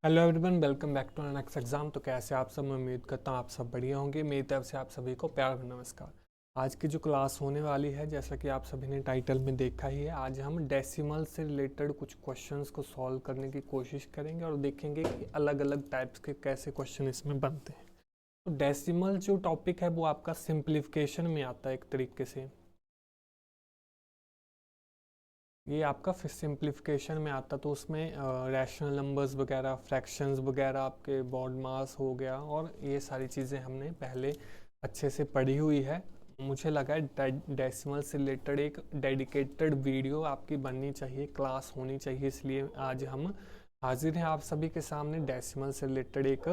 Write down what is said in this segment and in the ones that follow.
Hello everyone, welcome back to next exam. तो कैसे आप सब? मैं उम्मीद करता हूँ आप सब बढ़िया होंगे। मेरी तरफ से आप सभी को प्यार भरा नमस्कार। आज की जो क्लास होने वाली है, जैसा कि आप सभी ने टाइटल में देखा ही है, आज हम डेसिमल से रिलेटेड कुछ क्वेश्चंस को सॉल्व करने की कोशिश करेंगे और देखेंगे कि अलग अलग टाइप्स के कैसे क्वेश्चन इसमें बनते हैं। तो डेसिमल जो टॉपिक है वो आपका सिंप्लीफिकेशन में आता है एक तरीके से। ये आपका फिर सिंप्लीफिकेशन में आता, तो उसमें रैशनल नंबर्स वगैरह, फ्रैक्शंस वगैरह, आपके बॉड मास हो गया, और ये सारी चीज़ें हमने पहले अच्छे से पढ़ी हुई है। मुझे लगा डेसिमल से रिलेटेड एक डेडिकेटेड वीडियो आपकी बननी चाहिए, क्लास होनी चाहिए, इसलिए आज हम हाजिर हैं आप सभी के सामने डेसिमल से रिलेटेड एक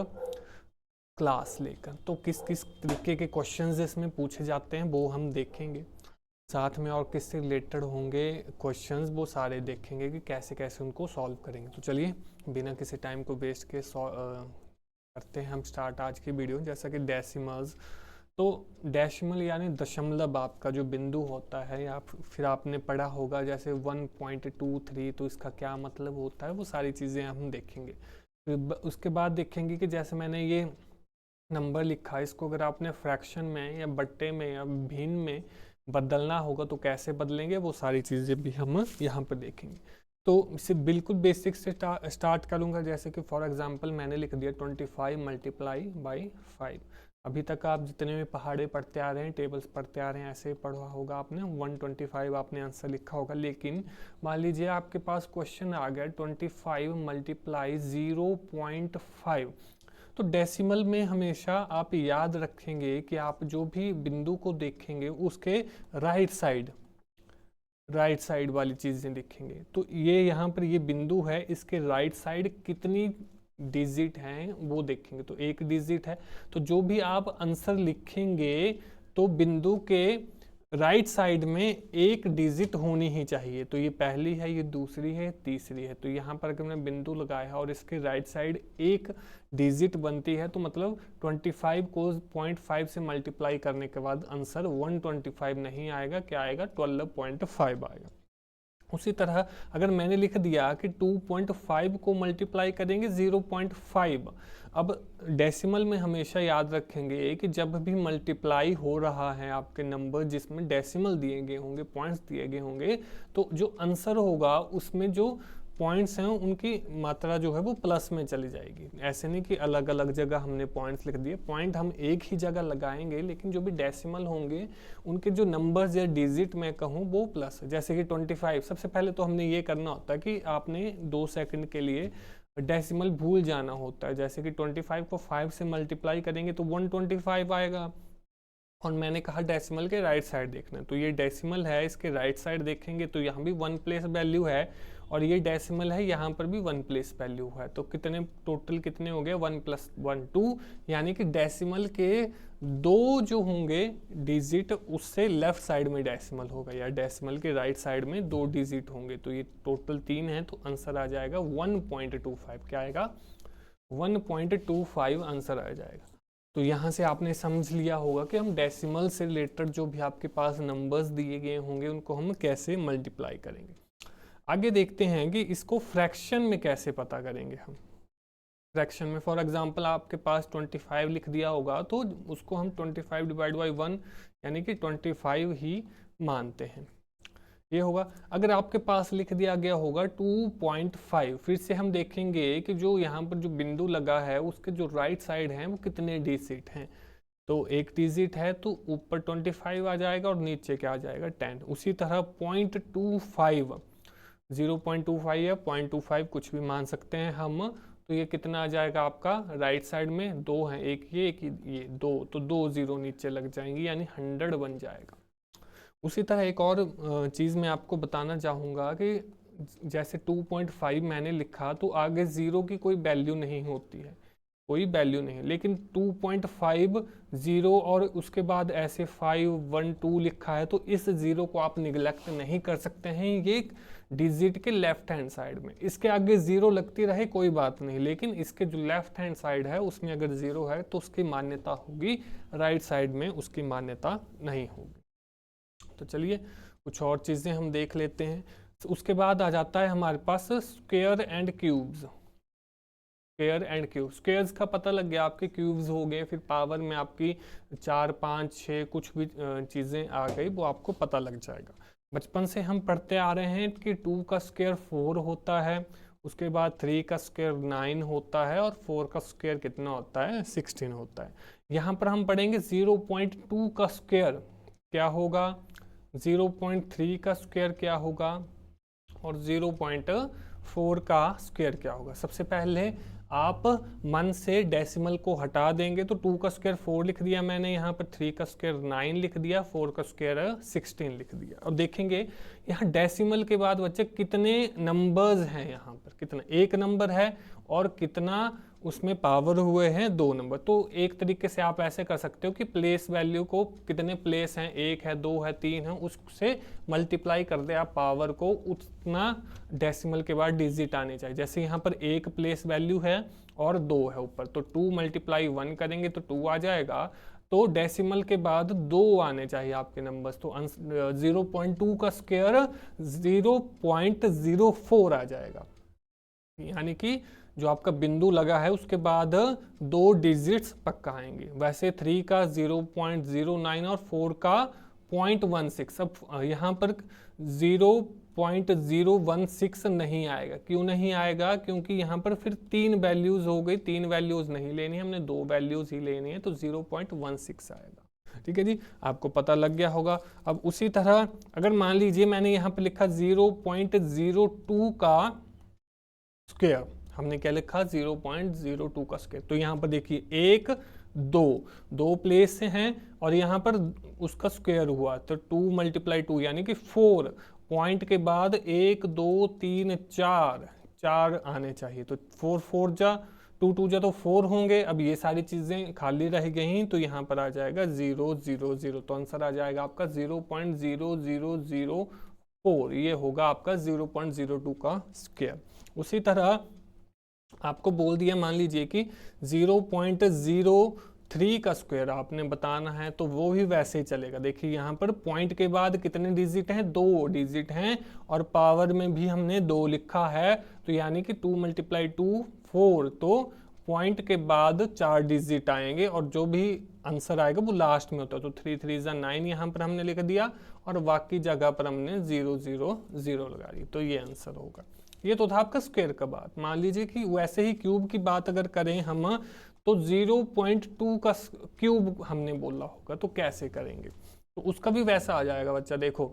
क्लास लेकर। तो किस किस तरीके के क्वेश्चंस इसमें पूछे जाते हैं वो हम देखेंगे, साथ में और किससे रिलेटेड होंगे क्वेश्चंस वो सारे देखेंगे कि कैसे कैसे उनको सॉल्व करेंगे। तो चलिए बिना किसी टाइम को वेस्ट के करते हैं हम स्टार्ट आज की वीडियो। जैसा कि डेसिमल्स, तो डेसिमल यानी दशमलव आपका जो बिंदु होता है, या फिर आपने पढ़ा होगा जैसे 1.23, तो इसका क्या मतलब होता है, वो सारी चीज़ें हम देखेंगे। फिर उसके बाद देखेंगे कि जैसे मैंने ये नंबर लिखा, इसको अगर आपने फ्रैक्शन में या बट्टे में या भिन्न में बदलना होगा तो कैसे बदलेंगे, वो सारी चीज़ें भी हम यहाँ पर देखेंगे। तो इसे बिल्कुल बेसिक से स्टार्ट करूँगा। जैसे कि फॉर एग्जांपल मैंने लिख दिया 25 मल्टीप्लाई बाई 5। अभी तक आप जितने भी पहाड़े पढ़ते आ रहे हैं, टेबल्स पढ़ते आ रहे हैं, ऐसे पढ़ा होगा आपने, 125 आपने आंसर लिखा होगा। लेकिन मान लीजिए आपके पास क्वेश्चन आ गया 25 मल्टीप्लाई 0.5। तो डेसिमल में हमेशा आप याद रखेंगे कि आप जो भी बिंदु को देखेंगे उसके राइट साइड वाली चीज़ें देखेंगे। तो ये यहाँ पर ये बिंदु है, इसके राइट साइड कितनी डिजिट हैं वो देखेंगे। तो एक डिजिट है, तो जो भी आप आंसर लिखेंगे तो बिंदु के राइट साइड में एक डिजिट होनी ही चाहिए। तो ये पहली है, ये दूसरी है, तीसरी है। तो यहाँ पर अगर मैंने बिंदु लगाया है और इसके राइट साइड एक डिजिट बनती है, तो मतलब 25 को 0.5 से मल्टीप्लाई करने के बाद आंसर 125 नहीं आएगा, क्या आएगा, 12.5 आएगा। उसी तरह अगर मैंने लिख दिया कि 2.5 को मल्टीप्लाई करेंगे 0.5, अब डेसिमल में हमेशा याद रखेंगे कि जब भी मल्टीप्लाई हो रहा है आपके नंबर जिसमें डेसिमल दिए गए होंगे, पॉइंट्स दिए गए होंगे, तो जो आंसर होगा उसमें जो पॉइंट्स हैं उनकी मात्रा जो है वो प्लस में चली जाएगी। ऐसे नहीं कि अलग अलग जगह हमने पॉइंट्स लिख दिए, पॉइंट हम एक ही जगह लगाएंगे, लेकिन जो भी डेसिमल होंगे उनके जो नंबर्स या डिजिट मैं कहूँ वो प्लस है। जैसे कि 25, सबसे पहले तो हमने ये करना होता है कि आपने 2 सेकंड के लिए डेसिमल भूल जाना होता है। जैसे कि 25 को 5 से मल्टीप्लाई करेंगे तो 125 आएगा, और मैंने कहा डेसिमल के राइट साइड देखना है, तो ये डेसिमल है, इसके राइट साइड देखेंगे तो यहाँ भी 1 प्लेस वैल्यू है, और ये डेसिमल है, यहाँ पर भी 1 प्लेस वैल्यू है। तो कितने टोटल कितने हो गए, 1 + 1 2, यानी कि डेसिमल के दो जो होंगे डिजिट उससे लेफ्ट साइड में डेसिमल होगा, या डेसिमल के राइट साइड में 2 डिजिट होंगे। तो ये टोटल 3 है, तो आंसर आ जाएगा 1.25। क्या आएगा, 1.25 आंसर आ जाएगा। तो यहाँ से आपने समझ लिया होगा कि हम डेसिमल से रिलेटेड जो भी आपके पास नंबर्स दिए गए होंगे उनको हम कैसे मल्टीप्लाई करेंगे। आगे देखते हैं कि इसको फ्रैक्शन में कैसे पता करेंगे हम। फ्रैक्शन में फॉर एग्जांपल आपके पास 25 लिख दिया होगा, तो उसको हम 25 डिवाइड बाई 1 यानी कि 25 ही मानते हैं, ये होगा। अगर आपके पास लिख दिया गया होगा 2.5, फिर से हम देखेंगे कि जो यहाँ पर जो बिंदु लगा है उसके जो राइट साइड है वो कितने डिजिट हैं। तो एक डिजिट है तो ऊपर 25 आ जाएगा और नीचे क्या आ जाएगा, 10। उसी तरह 0.25, 0.25 या 0.25 कुछ भी मान सकते हैं हम। तो ये कितना आ जाएगा आपका, राइट साइड में 2 है, एक ये एक ये 2, तो 2 0 नीचे लग जाएंगी, यानी 100 बन जाएगा। उसी तरह एक और चीज़ मैं आपको बताना चाहूँगा कि जैसे 2.5 मैंने लिखा तो आगे ज़ीरो की कोई वैल्यू नहीं होती है, कोई वैल्यू नहीं, लेकिन 2.5 0 और उसके बाद ऐसे 5 1 2 लिखा है, तो इस ज़ीरो को आप निगलेक्ट नहीं कर सकते हैं। ये डिजिट के लेफ्ट हैंड साइड में, इसके आगे ज़ीरो लगती रहे कोई बात नहीं, लेकिन इसके जो लेफ्ट हैंड साइड है उसमें अगर ज़ीरो है तो उसकी मान्यता होगी, राइट साइड में उसकी मान्यता नहीं होगी। तो चलिए कुछ और चीज़ें हम देख लेते हैं। उसके बाद आ जाता है हमारे पास square and cubes. Square and cube. Squares का पता लग गया, आपके क्यूब्स हो गए, फिर पावर में आपकी 4 5 6 कुछ भी चीज़ें आ गई, वो आपको पता लग जाएगा। बचपन से हम पढ़ते आ रहे हैं कि 2 का स्क्वायर 4 होता है, उसके बाद 3 का स्क्वायर 9 होता है, और 4 का स्क्वायर कितना होता है, 16 होता है। यहाँ पर हम पढ़ेंगे 0.2 का स्क्वायर क्या होगा, 0.3 का स्क्वायर क्या होगा, और 0.4 का स्क्वायर क्या होगा। सबसे पहले आप मन से डेसिमल को हटा देंगे, तो 2 का स्क्वायर 4 लिख दिया मैंने यहाँ पर, 3 का स्क्वायर 9 लिख दिया, 4 का स्क्वायर 16 लिख दिया। और देखेंगे यहाँ डेसिमल के बाद बच्चे कितने नंबर्स हैं, यहाँ पर कितना, एक नंबर है, और कितना उसमें पावर हुए हैं, 2 नंबर। तो एक तरीके से आप ऐसे कर सकते हो कि प्लेस वैल्यू को, कितने प्लेस हैं, 1 है, 2 है, 3 है, उससे मल्टीप्लाई कर दे आप पावर को, उतना डेसिमल के बाद डिजिट आने चाहिए। जैसे यहाँ पर 1 प्लेस वैल्यू है और 2 है ऊपर, तो 2 × 1 करेंगे तो 2 आ जाएगा, तो डेसिमल के बाद 2 आने चाहिए आपके नंबर्स। तो 0.2 का स्क्वायर 0.04 आ जाएगा, यानी कि जो आपका बिंदु लगा है उसके बाद 2 डिजिट्स पक्का आएंगे। वैसे 3 का 0.09 और 4 का 0.16। अब यहाँ पर 0.016 नहीं आएगा। क्यों नहीं आएगा? क्योंकि यहाँ पर फिर 3 वैल्यूज हो गई, 3 वैल्यूज नहीं लेनी, हमने 2 वैल्यूज ही लेनी है, तो 0.16 आएगा। ठीक है जी, आपको पता लग गया होगा। अब उसी तरह अगर मान लीजिए मैंने यहाँ पर लिखा 0.02 का स्क्वायर, हमने क्या लिखा 0.02 का स्क्वायर, तो यहाँ पर देखिए 1 2 प्लेस से हैं और यहाँ पर उसका स्क्वायर हुआ, तो 2 × 2 यानी कि 4 पॉइंट के बाद 1 2 3 4 आने चाहिए, तो 4 4 जा 2 2 जा तो 4 होंगे। अब ये सारी चीज़ें खाली रह गई, तो यहाँ पर आ जाएगा 0 0 0, तो आंसर आ जाएगा आपका 0.0004, ये होगा आपका 0.02 का स्क्वायर। उसी तरह आपको बोल दिया, मान लीजिए कि 0.03 का स्क्वायर आपने बताना है, तो वो भी वैसे ही चलेगा। देखिए यहाँ पर पॉइंट के बाद कितने डिजिट हैं, 2 डिजिट हैं, और पावर में भी हमने 2 लिखा है, तो यानी कि 2 × 2 4, तो पॉइंट के बाद 4 डिजिट आएंगे, और जो भी आंसर आएगा वो लास्ट में होता है। तो 3 3 × 9 यहाँ पर हमने लिख दिया, और बाकी जगह पर हमने 0 0 0 लगा दी, तो ये आंसर होगा। ये तो था आपका स्क्वायर का बात। मान लीजिए कि वैसे ही क्यूब की बात अगर करें हम, तो 0.2 का क्यूब हमने बोला होगा, तो कैसे करेंगे, तो उसका भी वैसा आ जाएगा बच्चा। देखो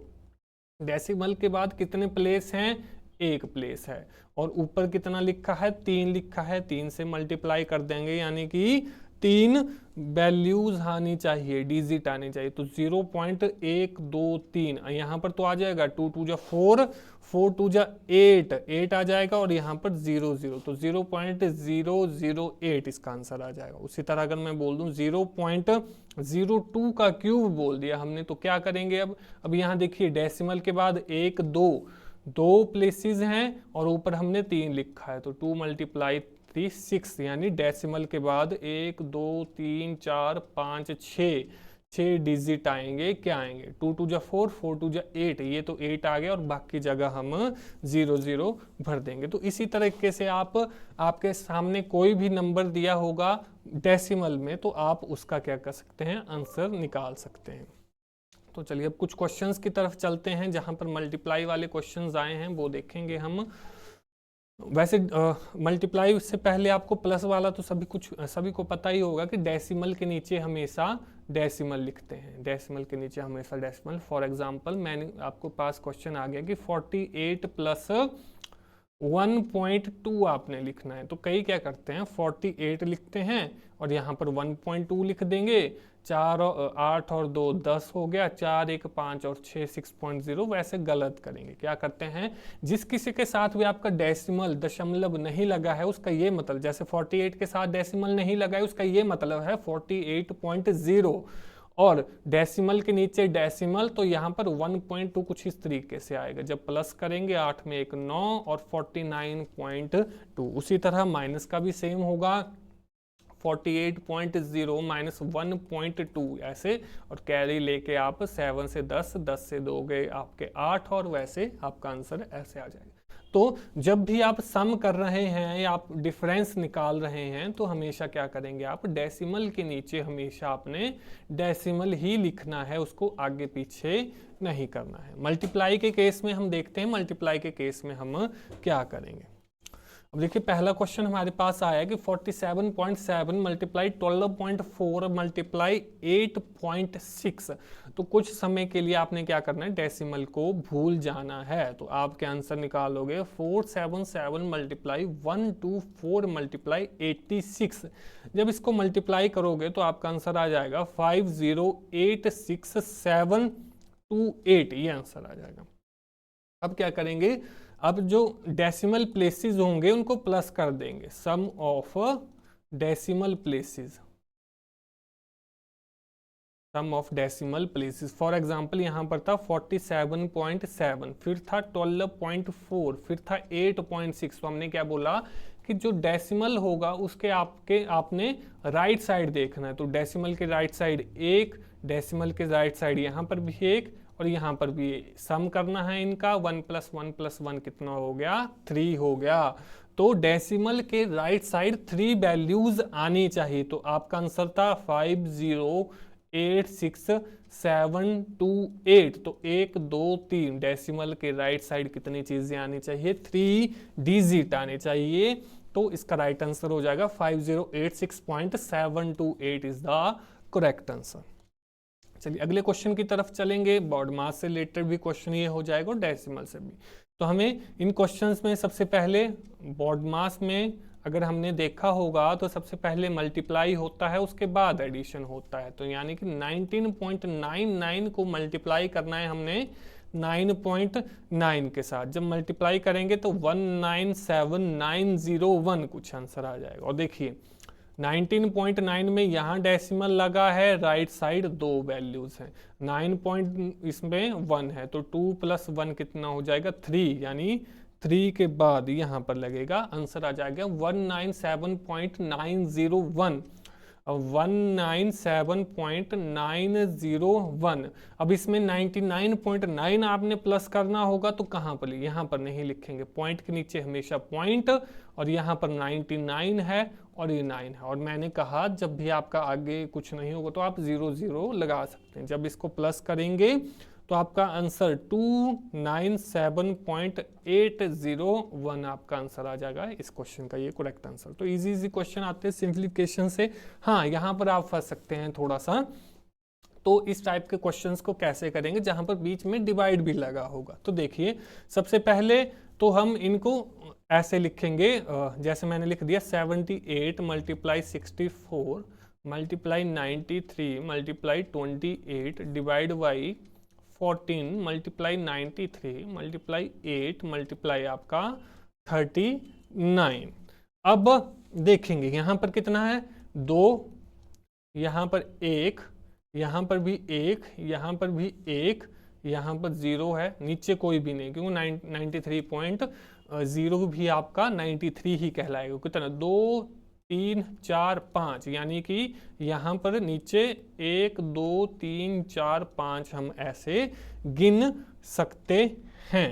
डेसिमल के बाद कितने प्लेस हैं, 1 प्लेस है, और ऊपर कितना लिखा है, 3 लिखा है, 3 से मल्टीप्लाई कर देंगे, यानी कि 3 वैल्यूज आनी चाहिए, डिजिट आने चाहिए, तो 0.123 यहाँ पर तो आ जाएगा, 2 2 जा 4 4 2 जा 8 आ जाएगा, और यहाँ पर 0 0, तो 0.008 इसका आंसर आ जाएगा। उसी तरह अगर मैं बोल दूं 0.02 का क्यूब बोल दिया हमने, तो क्या करेंगे अब यहाँ देखिए डेसिमल के बाद 1 2 प्लेसेस हैं, और ऊपर हमने 3 लिखा है, तो 2 × 3 6, यानी डेसिमल के बाद 1 2 3 4 5 6 डिजिट आएंगे। क्या आएंगे, 2 2 जा 4 4 2 जा 8, ये तो 8 आ गया, और बाकी जगह हम 0 0 भर देंगे। तो इसी तरीके से आपके सामने कोई भी नंबर दिया होगा डेसिमल में, तो आप उसका क्या कर सकते हैं, आंसर निकाल सकते हैं। तो चलिए अब कुछ क्वेश्चंस की तरफ चलते हैं, जहां पर मल्टीप्लाई वाले क्वेश्चंस आए हैं वो देखेंगे हम। वैसे मल्टीप्लाई से पहले आपको प्लस वाला तो सभी को पता ही होगा कि डेसिमल के नीचे हमेशा डेसिमल लिखते हैं, डेसिमल के नीचे हमेशा डेसिमल। फॉर एग्जांपल मैंने आपको पास क्वेश्चन आ गया कि 48 + 1.2 आपने लिखना है, तो कई क्या करते हैं 48 लिखते हैं और यहाँ पर 1.2 लिख देंगे, 4 और 8 और 2 10 हो गया, 4 1 5 और 6 6.0। वैसे गलत करेंगे, क्या करते हैं, जिस किसी के साथ भी आपका डेसिमल दशमलव नहीं लगा है उसका ये मतलब, जैसे 48 के साथ डेसिमल नहीं लगा है उसका ये मतलब है 48.0, और डेसिमल के नीचे डेसिमल, तो यहाँ पर 1.2 कुछ इस तरीके से आएगा। जब प्लस करेंगे 8 में 1 9 और 49.2। उसी तरह माइनस का भी सेम होगा, 48.0 - 1.2 ऐसे, और कैरी लेके आप 7 से 10 10 से दोगे आपके 8, और वैसे आपका आंसर ऐसे आ जाएगा। तो जब भी आप सम कर रहे हैं या आप डिफरेंस निकाल रहे हैं तो हमेशा क्या करेंगे, आप डेसिमल के नीचे हमेशा आपने डेसिमल ही लिखना है, उसको आगे पीछे नहीं करना है। मल्टीप्लाई के केस में हम देखते हैं, मल्टीप्लाई के केस में हम क्या करेंगे। अब देखिए पहला क्वेश्चन हमारे पास आया कि 47.7 मल्टीप्लाई 12.4 मल्टीप्लाई 8.6। तो कुछ समय के लिए आपने क्या करना है, डेसिमल को भूल जाना है। तो आपके आंसर निकालोगे 477 मल्टीप्लाई 124 मल्टीप्लाई 86। जब इसको मल्टीप्लाई करोगे तो आपका आंसर आ जाएगा 5086728, ये आंसर आ जाएगा। अब क्या करेंगे, अब जो डेसिमल प्लेसेस होंगे उनको प्लस कर देंगे, sum of decimal places, sum of decimal places. For example यहाँ पर था 47.7, फिर था 12.4, फिर था 8.6। तो हमने क्या बोला कि जो डेसिमल होगा उसके आपने राइट साइड देखना है। तो डेसिमल के राइट साइड एक, डेसिमल के राइट साइड यहाँ पर भी एक और यहाँ पर भी सम करना है इनका। 1 + 1 + 1 कितना हो गया, 3 हो गया। तो डेसिमल के राइट साइड 3 वैल्यूज आनी चाहिए। तो आपका आंसर था 5086728। तो 1 2 3 डेसिमल के राइट साइड कितनी चीजें आनी चाहिए, 3 डिजिट आने चाहिए। तो इसका राइट आंसर हो जाएगा 5086.728 इज द करेक्ट आंसर। चलिए अगले क्वेश्चन की तरफ चलेंगे। बॉड मास से रिलेटेड भी क्वेश्चन ये हो जाएगा और डेसिमल से भी। तो हमें इन क्वेश्चंस में सबसे पहले बॉड मास में अगर हमने देखा होगा तो सबसे पहले मल्टीप्लाई होता है, उसके बाद एडिशन होता है। तो यानी कि 19.99 को मल्टीप्लाई करना है हमने 9.9 के साथ। जब मल्टीप्लाई करेंगे तो 197901 कुछ आंसर आ जाएगा। और देखिए 19.9 में यहाँ डेसिमल लगा है, राइट साइड 2 वैल्यूज हैं, 9 इसमें 1 है। तो 2 + 1 कितना हो जाएगा, 3, यानी 3 के बाद यहाँ पर लगेगा, आंसर आ जाएगा 197.901, 197.901। अब इसमें 99.9 आपने प्लस करना होगा तो कहाँ पर, यहाँ पर नहीं लिखेंगे, पॉइंट के नीचे हमेशा पॉइंट, और यहाँ पर 99 है और ये 9 है। और मैंने कहा जब भी आपका आगे कुछ नहीं होगा तो आप 0 0 लगा सकते हैं। जब इसको प्लस करेंगे तो आपका आंसर 297.801 आपका आंसर आ जाएगा इस क्वेश्चन का, ये करेक्ट आंसर। तो इजी क्वेश्चन आते हैं सिंप्लीफिकेशन से। हाँ, यहाँ पर आप फंस सकते हैं थोड़ा सा। तो इस टाइप के क्वेश्चंस को कैसे करेंगे जहां पर बीच में डिवाइड भी लगा होगा। तो देखिए सबसे पहले तो हम इनको ऐसे लिखेंगे, जैसे मैंने लिख दिया 78 multiply 64 multiply 93 multiply 28 divide by 14 multiply 93 multiply 8 multiply आपका 39। अब देखेंगे यहाँ पर कितना है, 2, यहाँ पर 1, यहाँ पर भी 1, यहाँ पर भी 1, यहाँ पर 0 है, नीचे कोई भी नहीं, क्योंकि 93.0 भी आपका 93 ही कहलाएगा। कितना, 2 3 4 5, यानी कि यहाँ पर नीचे 1 2 3 4 5 हम ऐसे गिन सकते हैं।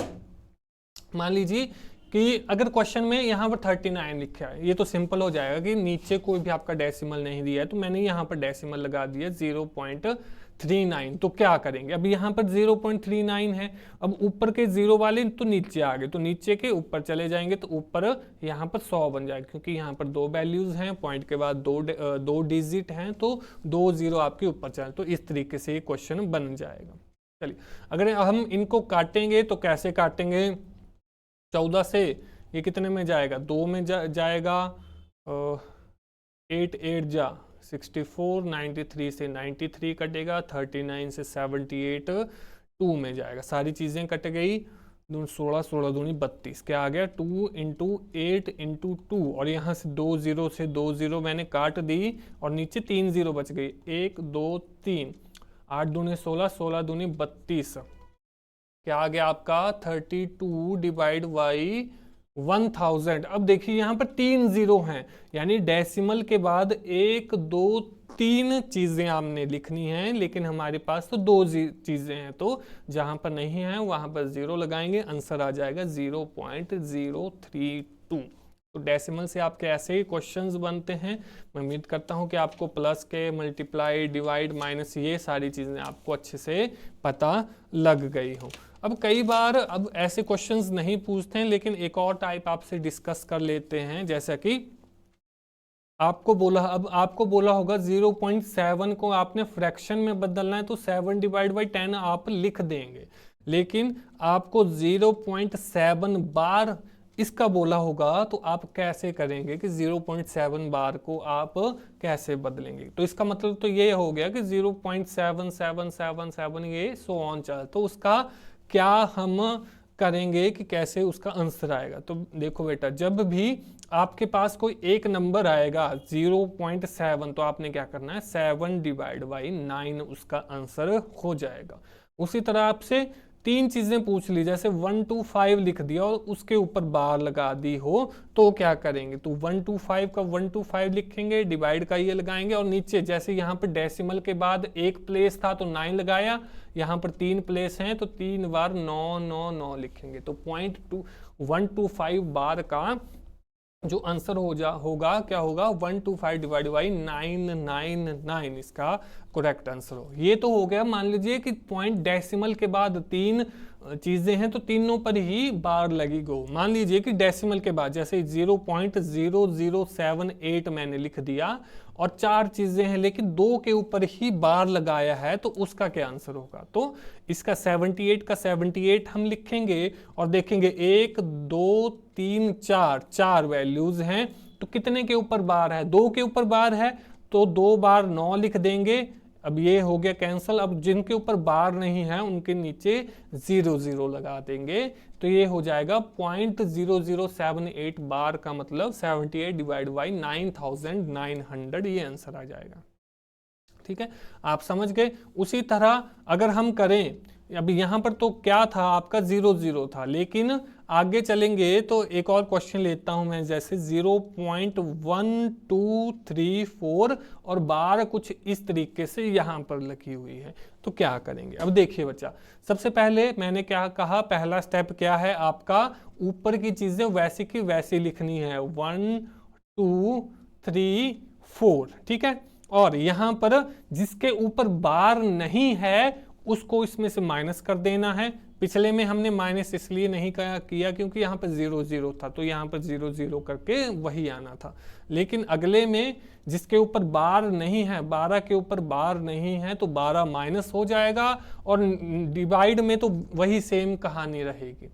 मान लीजिए कि अगर क्वेश्चन में यहाँ पर 39 लिखा है, ये तो सिंपल हो जाएगा कि नीचे कोई भी आपका डेसिमल नहीं दिया है, तो मैंने यहाँ पर डेसिमल लगा दिया 0.39। तो क्या करेंगे, अब यहाँ पर 0.39 है, अब ऊपर के 0 वाले तो नीचे आ गए, तो नीचे के ऊपर चले जाएंगे, तो ऊपर यहाँ पर 100 बन जाएगा, क्योंकि यहाँ पर 2 वैल्यूज हैं, पॉइंट के बाद 2 डिजिट हैं, तो 2 0 आपके ऊपर चले, तो इस तरीके से ये क्वेश्चन बन जाएगा। चलिए अगर हम इनको काटेंगे तो कैसे काटेंगे, 14 से ये कितने में जाएगा, 2 में जाएगा, 8 8 जा 64, 93 से 93 कटेगा, 39 से 78 2 में जाएगा, सारी चीज़ें कट गई, 16 16 दूनी 32, क्या आ गया 2 × 8 × 2, और यहाँ से 2 0 से 2 0 मैंने काट दी और नीचे 3 0 बच गई, 1 2 3, 8 दूनी 16, 16 दूनी 32, क्या आ गया आपका 32 डिवाइड बाई 1000। अब देखिए यहाँ पर 3 जीरो हैं, यानी डेसिमल के बाद 1 2 3 चीजें आपने लिखनी हैं, लेकिन हमारे पास तो 2 चीजें हैं, तो जहां पर नहीं है वहां पर जीरो लगाएंगे, आंसर आ जाएगा 0.032। तो डेसिमल से आपके ऐसे ही क्वेश्चंस बनते हैं। मैं उम्मीद करता हूं कि आपको प्लस के, मल्टीप्लाई, डिवाइड, माइनस, ये सारी चीजें आपको अच्छे से पता लग गई हो। अब कई बार अब ऐसे क्वेश्चंस नहीं पूछते हैं, लेकिन एक और टाइप आपसे डिस्कस कर लेते हैं। जैसा कि आपको बोला होगा 0.7 को आपने फ्रैक्शन में बदलना है, तो 7 डिवाइड बाई 10 आप लिख देंगे, लेकिन आपको 0.7 बार इसका बोला होगा, तो आप कैसे करेंगे कि 0.7 बार को आप कैसे बदलेंगे? तो इसका मतलब तो ये हो गया कि 0.7777 ये सो ऑन चल, तो उसका क्या हम करेंगे कि कैसे उसका आंसर आएगा? तो देखो बेटा, जब भी आपके पास कोई एक नंबर आएगा 0.7, तो आपने क्या करना है, 7 डिवाइड बाई 9 उसका आंसर हो जाएगा। उसी तरह आपसे 3 चीजें पूछ ली, जैसे 1 to 5 लिख दिया और उसके ऊपर बार लगा दी हो, तो क्या करेंगे? तो 1 to 5 का 1 to 5 लिखेंगे, डिवाइड का ये लगाएंगे, और नीचे जैसे यहाँ पर डेसिमल के बाद एक प्लेस था तो 9 लगाया, यहाँ पर 3 प्लेस हैं तो 3 बार 9 9 9 लिखेंगे। तो 1 to 5 बार का जो आंसर होगा क्या होगा, 125 डिवाइड बाई 999, इसका करेक्ट आंसर हो। ये तो हो गया, मान लीजिए कि पॉइंट डेसिमल के बाद 3 चीजें हैं तो तीनों पर ही बार लगी गो। मान लीजिए कि डेसिमल के बाद जैसे 0.0078 मैंने लिख दिया और 4 चीजें हैं लेकिन 2 के ऊपर ही बार लगाया है, तो उसका क्या आंसर होगा? तो इसका 78 का 78 हम लिखेंगे और देखेंगे 1 2 3 4 वैल्यूज हैं, तो कितने के ऊपर बार है? 2 के ऊपर बार है, तो 2 बार 9 लिख देंगे। अब ये हो गया कैंसल। अब जिनके ऊपर बार नहीं है उनके नीचे 0 0 लगा देंगे, तो ये हो जाएगा 0.0078 बार का मतलब 78 डिवाइड बाई 9900, ये आंसर आ जाएगा। ठीक है, आप समझ गए। उसी तरह अगर हम करें, अब यहां पर तो क्या था आपका 0 0 था, लेकिन आगे चलेंगे तो एक और क्वेश्चन लेता हूं मैं, जैसे 0.1234 और बार कुछ इस तरीके से यहां पर लिखी हुई है, तो क्या करेंगे? अब देखिए बच्चा, सबसे पहले मैंने क्या कहा, पहला स्टेप क्या है आपका, ऊपर की चीजें वैसी की वैसी लिखनी है, 1 2 3 4, ठीक है। और यहां पर जिसके ऊपर बार नहीं है उसको इसमें से माइनस कर देना है। पिछले में हमने माइनस इसलिए नहीं किया क्योंकि यहाँ पर 0 0 था, तो यहाँ पर 0 0 करके वही आना था। लेकिन अगले में जिसके ऊपर बार नहीं है, 12 के ऊपर बार नहीं है, तो 12 माइनस हो जाएगा, और डिवाइड में तो वही सेम कहानी रहेगी।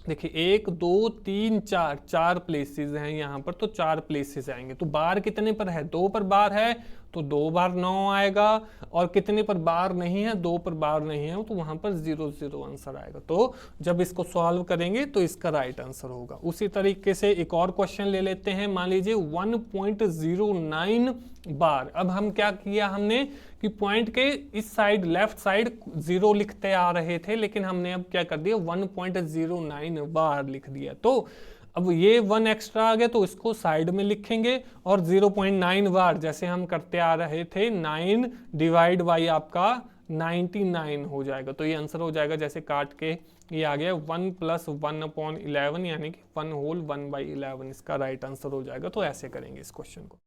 देखिए 1 2 3 4 प्लेसेस हैं यहाँ पर, तो 4 प्लेसेस आएंगे। तो बार कितने पर है? 2 पर बार है तो 2 बार 9 आएगा, और कितने पर बार नहीं है? 2 पर बार नहीं है, तो वहां पर 0 0 आंसर आएगा। तो जब इसको सॉल्व करेंगे तो इसका राइट आंसर होगा। उसी तरीके से एक और क्वेश्चन ले लेते हैं, मान लीजिए 1.09 बार। अब हम क्या किया हमने कि पॉइंट के इस साइड लेफ्ट साइड 0 लिखते आ रहे थे, लेकिन हमने अब क्या कर दिया, 1.09 बार लिख दिया। तो अब ये 1 एक्स्ट्रा आ गया, तो इसको साइड में लिखेंगे, और 0.9 बार जैसे हम करते आ रहे थे, 9 डिवाइड बाई आपका 99 हो जाएगा। तो ये आंसर हो जाएगा, जैसे काट के ये आ गया 1 + 1/11, यानी कि 1 होल 1/11, इसका राइट आंसर हो जाएगा। तो ऐसे करेंगे इस क्वेश्चन को।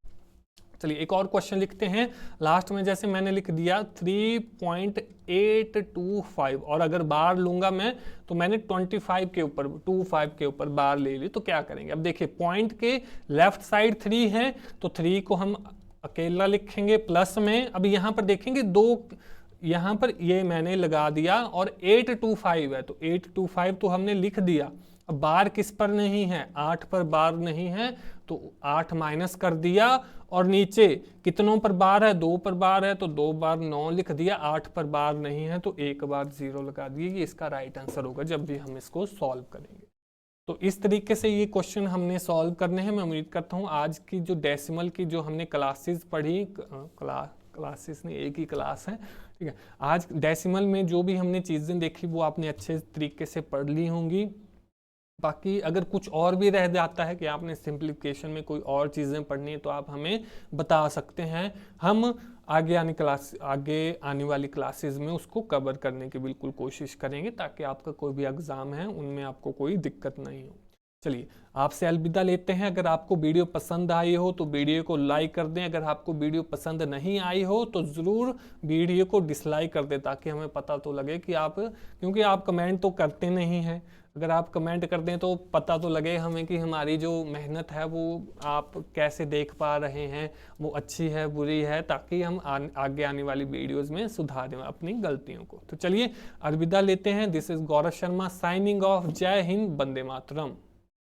चलिए एक और क्वेश्चन लिखते हैं लास्ट में, जैसे मैंने लिख दिया 3.825, और अगर बार लूंगा मैं तो मैंने 25 के ऊपर बार ले ली, तो क्या करेंगे? अब देखिए पॉइंट के लेफ्ट साइड 3 है, तो 3 को हम अकेला लिखेंगे प्लस में। अब यहाँ पर देखेंगे 2 यहाँ पर ये मैंने लगा दिया, और 825 है, तो 825 तो हमने लिख दिया। अब बार किस पर नहीं है? 8 पर बार नहीं है, तो 8 माइनस कर दिया, और नीचे कितनों पर बार है? 2 पर बार है, तो 2 बार 9 लिख दिया। 8 पर बार नहीं है, तो 1 बार 0 लगा दिए। ये इसका राइट आंसर होगा जब भी हम इसको सॉल्व करेंगे। तो इस तरीके से ये क्वेश्चन हमने सॉल्व करने हैं। मैं उम्मीद करता हूँ आज की जो डेसिमल की जो हमने क्लासेस पढ़ी, क्लासेस नहीं, एक ही क्लास है, ठीक है। आज डेसिमल में जो भी हमने चीज़ें देखी वो आपने अच्छे तरीके से पढ़ ली होंगी। बाकी अगर कुछ और भी रह जाता है कि आपने सिंप्लीफिकेशन में कोई और चीज़ें पढ़नी है तो आप हमें बता सकते हैं, हम आगे आने वाली क्लासेस में उसको कवर करने की बिल्कुल कोशिश करेंगे, ताकि आपका कोई भी एग्ज़ाम है उनमें आपको कोई दिक्कत नहीं हो। चलिए आपसे अलविदा लेते हैं। अगर आपको वीडियो पसंद आई हो तो वीडियो को लाइक कर दें, अगर आपको वीडियो पसंद नहीं आई हो तो ज़रूर वीडियो को डिसलाइक कर दें, ताकि हमें पता तो लगे कि आप, क्योंकि आप कमेंट तो करते नहीं हैं, अगर आप कमेंट कर दें तो पता तो लगे हमें कि हमारी जो मेहनत है वो आप कैसे देख पा रहे हैं, वो अच्छी है बुरी है, ताकि हम आगे आने वाली वीडियोस में सुधारें अपनी गलतियों को। तो चलिए अलविदा लेते हैं। This is Gaurav Sharma signing off. जय हिंद, वंदे मातरम।